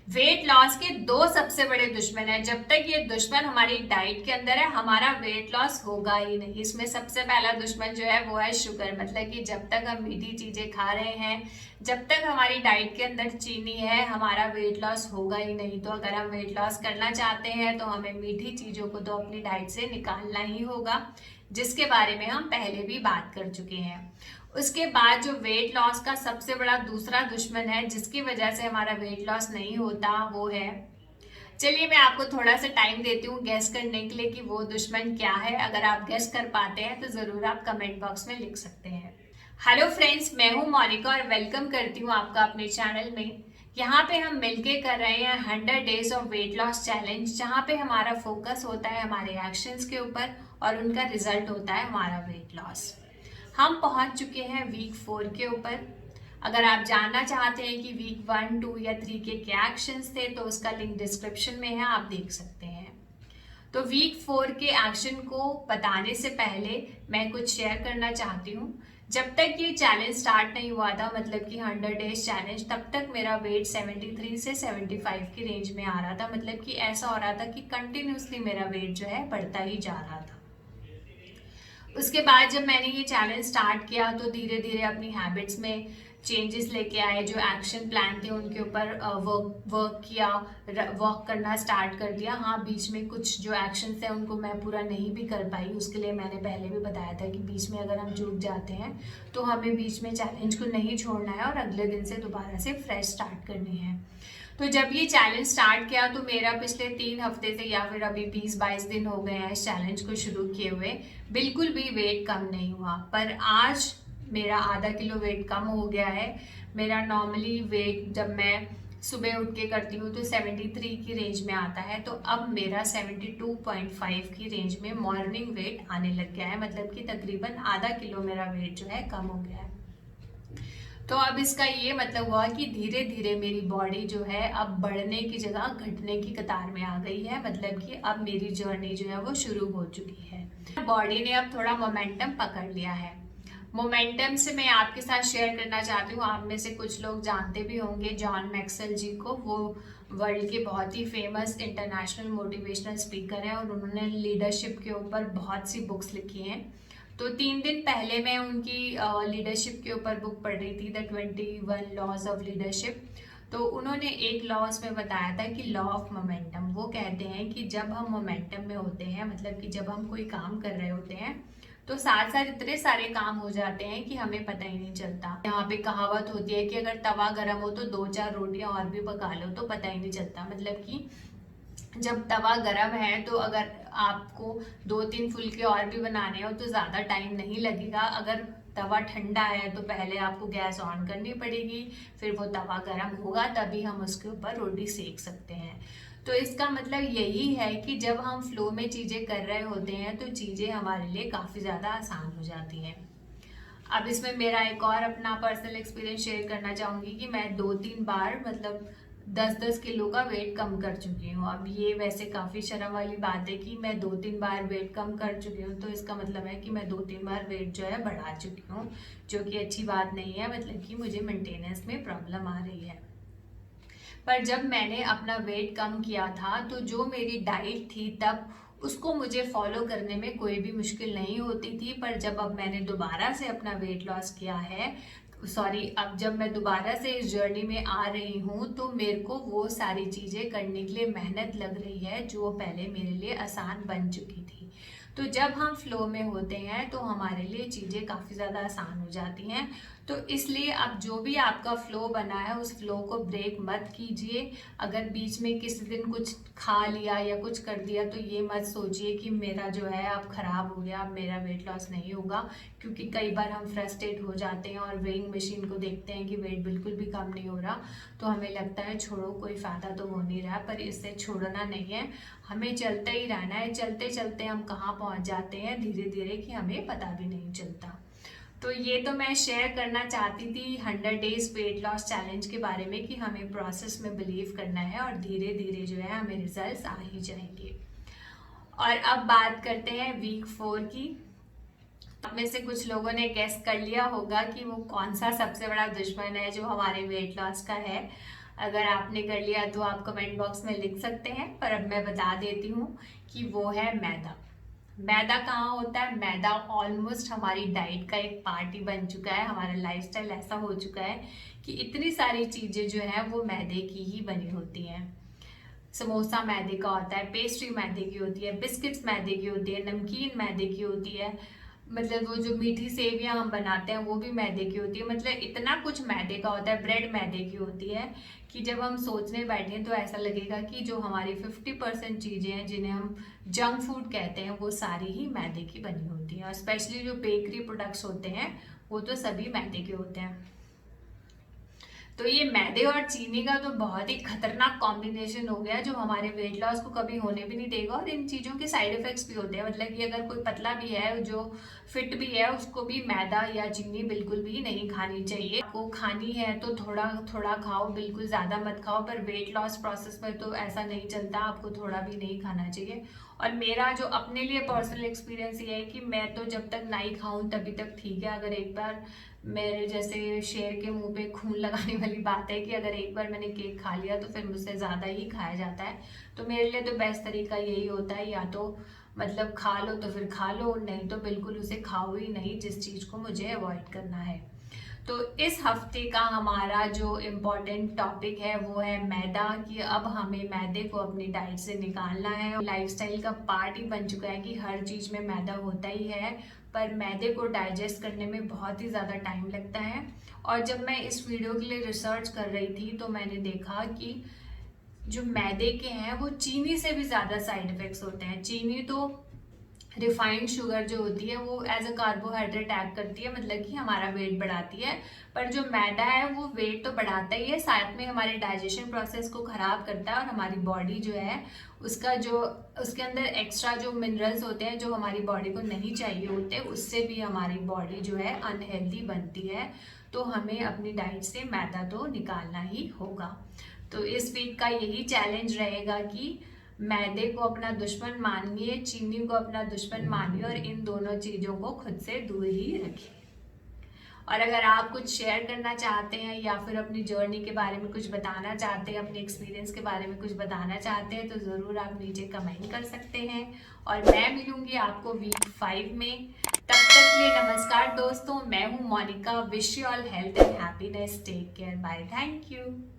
Weight loss के दो सबसे बड़े दुश्मन है। जब तक ये दुश्मन हमारी डाइट के अंदर है, हमारा वेट लॉस होगा ही नहीं। इसमें सबसे पहला दुश्मन जो है वो है शुगर। मतलब कि जब तक हम मीठी चीजें खा रहे हैं, जब तक हमारी डाइट के अंदर चीनी है, हमारा वेट लॉस होगा ही नहीं। तो अगर हम वेट लॉस करना चाहते हैं तो हमें मीठी चीजों को तो अपनी डाइट से निकालना ही होगा, जिसके बारे में हम पहले भी बात कर चुके हैं। उसके बाद जो वेट लॉस का सबसे बड़ा दूसरा दुश्मन है, जिसकी वजह से हमारा वेट लॉस नहीं होता, वो है, चलिए मैं आपको थोड़ा सा टाइम देती हूँ गैस करने के लिए कि वो दुश्मन क्या है। अगर आप गैस कर पाते हैं तो जरूर आप कमेंट बॉक्स में लिख सकते हैं। हेलो फ्रेंड्स, मैं हूँ मोनिका और वेलकम करती हूँ आपका अपने चैनल में। यहाँ पे हम मिलके कर रहे हैं 100 days of weight loss challenge, जहाँ पे हमारा फोकस होता है हमारे एक्शंस के ऊपर और उनका रिजल्ट होता है हमारा वेट लॉस। हम पहुंच चुके हैं वीक 4 के ऊपर। अगर आप जानना चाहते हैं कि वीक 1, 2 या 3 के क्या एक्शंस थे तो उसका लिंक डिस्क्रिप्शन में है, आप देख सकते हैं। तो वीक 4 के एक्शन को बताने से पहले मैं कुछ शेयर करना चाहती हूँ। जब तक ये चैलेंज स्टार्ट नहीं हुआ था, मतलब कि 100 डेज चैलेंज, तब तक मेरा वेट 73 से 75 की रेंज में आ रहा था। मतलब कि ऐसा हो रहा था कि कंटिन्यूसली मेरा वेट जो है बढ़ता ही जा रहा था। उसके बाद जब मैंने ये चैलेंज स्टार्ट किया तो धीरे धीरे अपनी हैबिट्स में चेंजेस लेके आए। जो एक्शन प्लान थे उनके ऊपर वर्क वर्क किया, वॉक करना स्टार्ट कर दिया। हाँ, बीच में कुछ जो एक्शन थे उनको मैं पूरा नहीं भी कर पाई। उसके लिए मैंने पहले भी बताया था कि बीच में अगर हम चूक जाते हैं तो हमें बीच में चैलेंज को नहीं छोड़ना है और अगले दिन से दोबारा से फ्रेश स्टार्ट करनी है। तो जब ये चैलेंज स्टार्ट किया तो मेरा पिछले 3 हफ्ते से या फिर अभी 20-22 दिन हो गए हैं इस चैलेंज को शुरू किए हुए, बिल्कुल भी वेट कम नहीं हुआ। पर आज मेरा आधा किलो वेट कम हो गया है। मेरा नॉर्मली वेट जब मैं सुबह उठ के करती हूँ तो 73 की रेंज में आता है, तो अब मेरा 72.5 की रेंज में मॉर्निंग वेट आने लग गया है। मतलब कि तकरीबन आधा किलो मेरा वेट जो है कम हो गया है। तो अब इसका ये मतलब हुआ कि धीरे धीरे मेरी बॉडी जो है अब बढ़ने की जगह घटने की कतार में आ गई है। मतलब कि अब मेरी जर्नी जो है वो शुरू हो चुकी है। बॉडी ने अब थोड़ा मोमेंटम पकड़ लिया है। मोमेंटम से मैं आपके साथ शेयर करना चाहती हूँ। आप में से कुछ लोग जानते भी होंगे जॉन मैक्सवेल जी को। वो वर्ल्ड के बहुत ही फेमस इंटरनेशनल मोटिवेशनल स्पीकर हैं और उन्होंने लीडरशिप के ऊपर बहुत सी बुक्स लिखी हैं। तो 3 दिन पहले मैं उनकी लीडरशिप के ऊपर बुक पढ़ रही थी, द 21 लॉज ऑफ लीडरशिप। तो उन्होंने एक लॉ उसमें बताया था कि लॉ ऑफ मोमेंटम। वो कहते हैं कि जब हम मोमेंटम में होते हैं, मतलब कि जब हम कोई काम कर रहे होते हैं तो साथ साथ इतने सारे काम हो जाते हैं कि हमें पता ही नहीं चलता। यहाँ पे कहावत होती है कि अगर तवा गर्म हो तो 2-4 रोटियां और भी पका लो तो पता ही नहीं चलता। मतलब कि जब तवा गरम है तो अगर आपको 2-3 फुलके और भी बनाने हो तो ज़्यादा टाइम नहीं लगेगा। अगर तवा ठंडा है तो पहले आपको गैस ऑन करनी पड़ेगी, फिर वो तवा गरम होगा तभी हम उसके ऊपर रोटी सेक सकते हैं। तो इसका मतलब यही है कि जब हम फ्लो में चीज़ें कर रहे होते हैं तो चीज़ें हमारे लिए काफ़ी ज़्यादा आसान हो जाती हैं। अब इसमें मेरा एक और अपना पर्सनल एक्सपीरियंस शेयर करना चाहूँगी कि मैं 2-3 बार मतलब 10-10 किलो का वेट कम कर चुकी हूँ। अब ये वैसे काफ़ी शर्म वाली बात है कि मैं 2-3 बार वेट कम कर चुकी हूँ, तो इसका मतलब है कि मैं 2-3 बार वेट जो है बढ़ा चुकी हूँ, जो कि अच्छी बात नहीं है। मतलब कि मुझे मेंटेनेंस में प्रॉब्लम आ रही है। पर जब मैंने अपना वेट कम किया था तो जो मेरी डाइट थी तब उसको मुझे फॉलो करने में कोई भी मुश्किल नहीं होती थी। पर जब अब मैंने दोबारा से अपना वेट लॉस किया है, सॉरी, अब जब मैं दोबारा से इस जर्नी में आ रही हूँ तो मेरे को वो सारी चीज़ें करने के लिए मेहनत लग रही है जो पहले मेरे लिए आसान बन चुकी थी। तो जब हम फ्लो में होते हैं तो हमारे लिए चीज़ें काफ़ी ज़्यादा आसान हो जाती हैं। तो इसलिए अब जो भी आपका फ्लो बना है उस फ्लो को ब्रेक मत कीजिए। अगर बीच में किसी दिन कुछ खा लिया या कुछ कर दिया तो ये मत सोचिए कि मेरा जो है अब खराब हो गया, अब मेरा वेट लॉस नहीं होगा। क्योंकि कई बार हम फ्रस्ट्रेट हो जाते हैं और वेइंग मशीन को देखते हैं कि वेट बिल्कुल भी कम नहीं हो रहा, तो हमें लगता है छोड़ो, कोई फ़ायदा तो हो नहीं रहा। पर इससे छोड़ना नहीं है, हमें चलते ही रहना है। चलते चलते हम कहाँ पहुँच जाते हैं धीरे धीरे कि हमें पता भी नहीं चलता। तो ये तो मैं शेयर करना चाहती थी 100 डेज वेट लॉस चैलेंज के बारे में कि हमें प्रोसेस में बिलीव करना है और धीरे धीरे जो है हमें रिजल्ट्स आ ही जाएंगे। और अब बात करते हैं वीक 4 की। आप में से कुछ लोगों ने गेस कर लिया होगा कि वो कौन सा सबसे बड़ा दुश्मन है जो हमारे वेट लॉस का है। अगर आपने कर लिया तो आप कमेंट बॉक्स में लिख सकते हैं, पर अब मैं बता देती हूँ कि वो है मैदा। मैदा कहाँ होता है? मैदा ऑलमोस्ट हमारी डाइट का एक पार्ट ही बन चुका है। हमारा लाइफस्टाइल ऐसा हो चुका है कि इतनी सारी चीज़ें जो हैं वो मैदे की ही बनी होती हैं। समोसा मैदे का होता है, पेस्ट्री मैदे की होती है, बिस्किट्स मैदे की होती है, नमकीन मैदे की होती है, मतलब वो जो मीठी सेवियां हम बनाते हैं वो भी मैदे की होती है। मतलब इतना कुछ मैदे का होता है। ब्रेड मैदे की होती है कि जब हम सोचने बैठे तो ऐसा लगेगा कि जो हमारी 50% चीज़ें हैं जिन्हें हम जंक फूड कहते हैं वो सारी ही मैदे की बनी होती हैं। और स्पेशली जो बेकरी प्रोडक्ट्स होते हैं वो तो सभी मैदे के होते हैं। तो ये मैदे और चीनी का तो बहुत ही खतरनाक कॉम्बिनेशन हो गया जो हमारे वेट लॉस को कभी होने भी नहीं देगा। और इन चीज़ों के साइड इफेक्ट्स भी होते हैं। मतलब कि अगर कोई पतला भी है, जो फिट भी है, उसको भी मैदा या चीनी बिल्कुल भी नहीं खानी चाहिए। आपको खानी है तो थोड़ा थोड़ा खाओ, बिल्कुल ज़्यादा मत खाओ। पर वेट लॉस प्रोसेस में तो ऐसा नहीं चलता, आपको थोड़ा भी नहीं खाना चाहिए। और मेरा जो अपने लिए पर्सनल एक्सपीरियंस ये है कि मैं तो जब तक नहीं खाऊं तभी तक ठीक है। अगर एक बार मेरे जैसे शेर के मुंह पे खून लगाने वाली बात है कि अगर एक बार मैंने केक खा लिया तो फिर मुझसे ज़्यादा ही खाया जाता है। तो मेरे लिए तो बेस्ट तरीका यही होता है, या तो मतलब खा लो तो फिर खा लो, नहीं तो बिल्कुल उसे खाओ ही नहीं, जिस चीज़ को मुझे अवॉइड करना है। तो इस हफ्ते का हमारा जो इम्पोर्टेंट टॉपिक है वो है मैदा, कि अब हमें मैदे को अपनी डाइट से निकालना है। लाइफस्टाइल का पार्ट ही बन चुका है कि हर चीज़ में मैदा होता ही है, पर मैदे को डाइजेस्ट करने में बहुत ही ज़्यादा टाइम लगता है। और जब मैं इस वीडियो के लिए रिसर्च कर रही थी तो मैंने देखा कि जो मैदे के हैं वो चीनी से भी ज़्यादा साइड इफ़ेक्ट्स होते हैं। चीनी तो रिफाइंड शुगर जो होती है वो एज अ कार्बोहाइड्रेट एक्ट करती है, मतलब कि हमारा वेट बढ़ाती है। पर जो मैदा है वो वेट तो बढ़ाता ही है, साथ में हमारे डाइजेशन प्रोसेस को खराब करता है। और हमारी बॉडी जो है उसका जो उसके अंदर एक्स्ट्रा जो मिनरल्स होते हैं जो हमारी बॉडी को नहीं चाहिए होते, उससे भी हमारी बॉडी जो है अनहेल्दी बनती है। तो हमें अपनी डाइट से मैदा तो निकालना ही होगा। तो इस वीक का यही चैलेंज रहेगा कि मैदे को अपना दुश्मन मानिए, चीनी को अपना दुश्मन मानिए, और इन दोनों चीज़ों को खुद से दूर ही रखिए। और अगर आप कुछ शेयर करना चाहते हैं या फिर अपनी जर्नी के बारे में कुछ बताना चाहते हैं, अपने एक्सपीरियंस के बारे में कुछ बताना चाहते हैं, तो ज़रूर आप नीचे कमेंट कर सकते हैं। और मैं मिलूंगी आपको वीक 5 में। तब तक के लिए नमस्कार दोस्तों, मैं हूँ Monika. Wish you all health and happiness. Take care, bye, thank you.